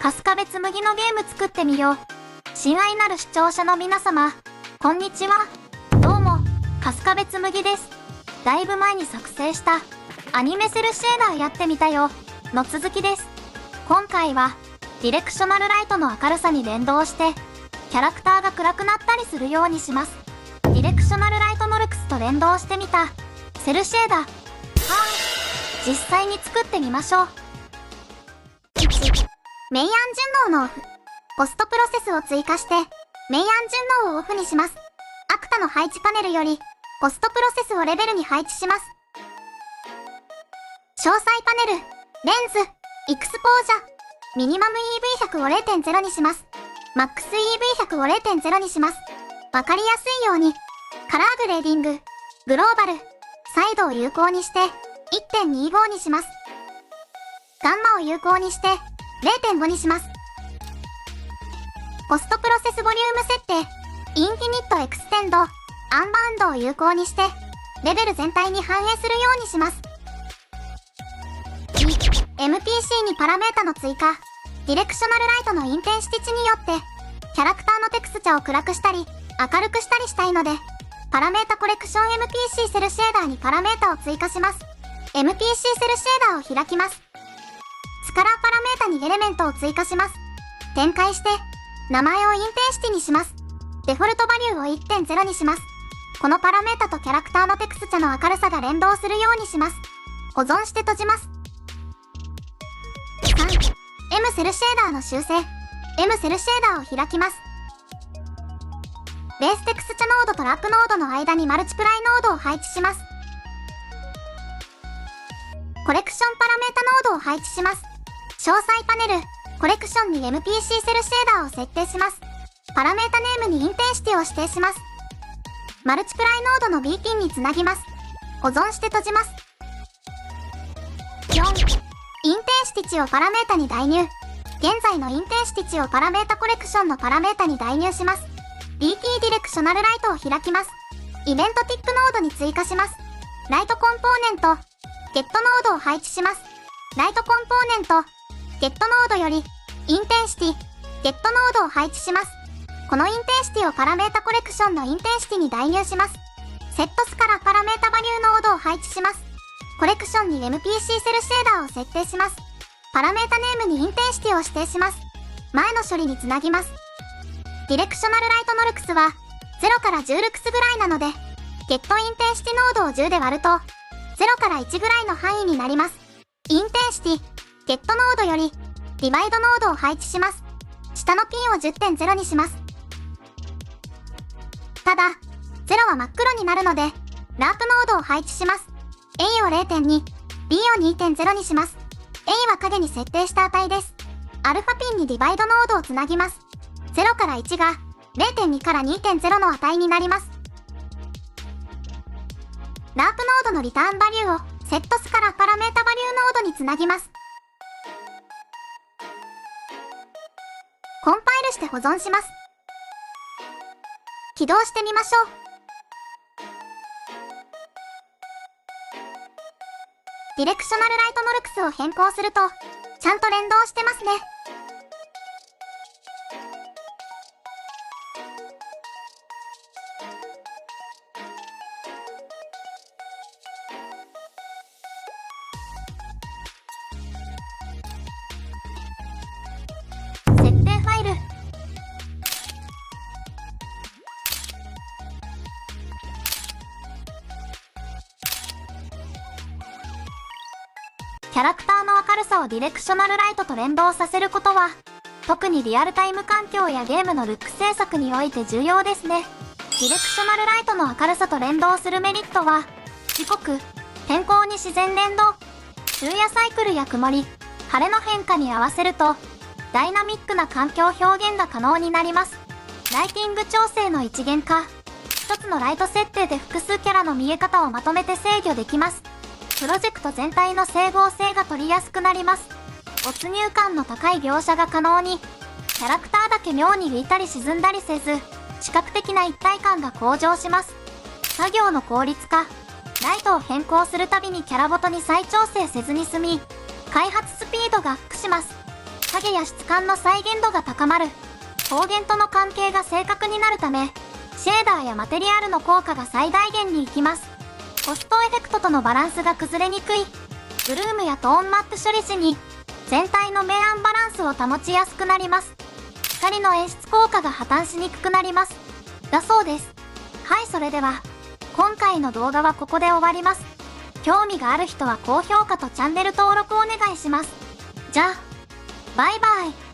春日部つむぎのゲーム作ってみよう。親愛なる視聴者の皆様、こんにちは。どうも、春日部つむぎです。だいぶ前に作成したアニメセルシェーダーやってみたよの続きです。今回はディレクショナルライトの明るさに連動してキャラクターが暗くなったりするようにします。ディレクショナルライトノルクスと連動してみたセルシェーダー。実際に作ってみましょう。1、メイン順応のオフ。ポストプロセスを追加してメイン順応をオフにします。アクタの配置パネルよりポストプロセスをレベルに配置します。詳細パネル、レンズ、エクスポージャ、ミニマム EV100 を 0.0 にします。マックス EV100 を 0.0 にします。わかりやすいようにカラーグレーディング、グローバル、サイドを有効にして 1.25 にします。ガンマを有効にして 0.5 にします。ポストプロセスボリューム設定、インフィニットエクステンド、アンバウンドを有効にしてレベル全体に反映するようにします。2、MPC にパラメータの追加。ディレクショナルライトのインテンシティ値によってキャラクターのテクスチャを暗くしたり明るくしたりしたいので、パラメータコレクション MPC セルシェーダーにパラメータを追加します。MPC セルシェーダーを開きます。スカラーパラメータにエレメントを追加します。展開して名前をインテンシティにします。デフォルトバリューを 1.0 にします。このパラメータとキャラクターのテクスチャの明るさが連動するようにします。保存して閉じます。3、M セルシェーダーの修正。M セルシェーダーを開きます。ベーステクスチャノードとラップノードの間にマルチプライノードを配置します。コレクションパラメータノードを配置します。詳細パネル、コレクションに MPC セルシェーダーを設定します。パラメータネームにインテンシティを指定します。マルチプライノードの B ピンにつなぎます。保存して閉じます。4、インテンシティ値をパラメータに代入。現在のインテンシティ値をパラメータコレクションのパラメータに代入します。DT ディレクショナルライトを開きます。イベントティックノードに追加します。ライトコンポーネント、ゲットノードを配置します。ライトコンポーネント、ゲットノードよりインテンシティ、ゲットノードを配置します。このインテンシティをパラメータコレクションのインテンシティに代入します。セットスからパラメータバリューノードを配置します。コレクションに MPC セルシェーダーを設定します。パラメータネームにインテンシティを指定します。前の処理につなぎます。ディレクショナルライトノルクスは0から10ルクスぐらいなので、ゲットインテンシティノードを10で割ると0から1ぐらいの範囲になります。インテンシティ、ゲットノードよりディバイドノードを配置します。下のピンを 10.0 にします。ただ、0は真っ黒になるので、ラープノードを配置します。A を 0.2、B を 2.0 にします。A は影に設定した値です。アルファピンにディバイドノードをつなぎます。0から1が 0.2 から 2.0 の値になります。ラープノードのリターンバリューをセットスからパラメータバリューノードにつなぎます。コンパイルして保存します。起動してみましょう。ディレクショナルライトノルクスを変更するとちゃんと連動してますね。設定ファイル、キャラクターの明るさをディレクショナルライトと連動させることは特にリアルタイム環境やゲームのルック制作において重要ですね。ディレクショナルライトの明るさと連動するメリットは時刻、天候に自然連動、昼夜サイクルや曇り、晴れの変化に合わせるとダイナミックな環境表現が可能になります。ライティング調整の一元化、一つのライト設定で複数キャラの見え方をまとめて制御できます。プロジェクト全体の整合性が取りやすくなります。没入感の高い描写が可能に、キャラクターだけ妙に浮いたり沈んだりせず、視覚的な一体感が向上します。作業の効率化、ライトを変更するたびにキャラごとに再調整せずに済み、開発スピードがアップします。影や質感の再現度が高まる。光源との関係が正確になるため、シェーダーやマテリアルの効果が最大限に生きます。コストエフェクトとのバランスが崩れにくい。ブルームやトーンマップ処理時に、全体の明暗バランスを保ちやすくなります。光の演出効果が破綻しにくくなります。だそうです。はい、それでは、今回の動画はここで終わります。興味がある人は高評価とチャンネル登録お願いします。じゃあ、バイバイ。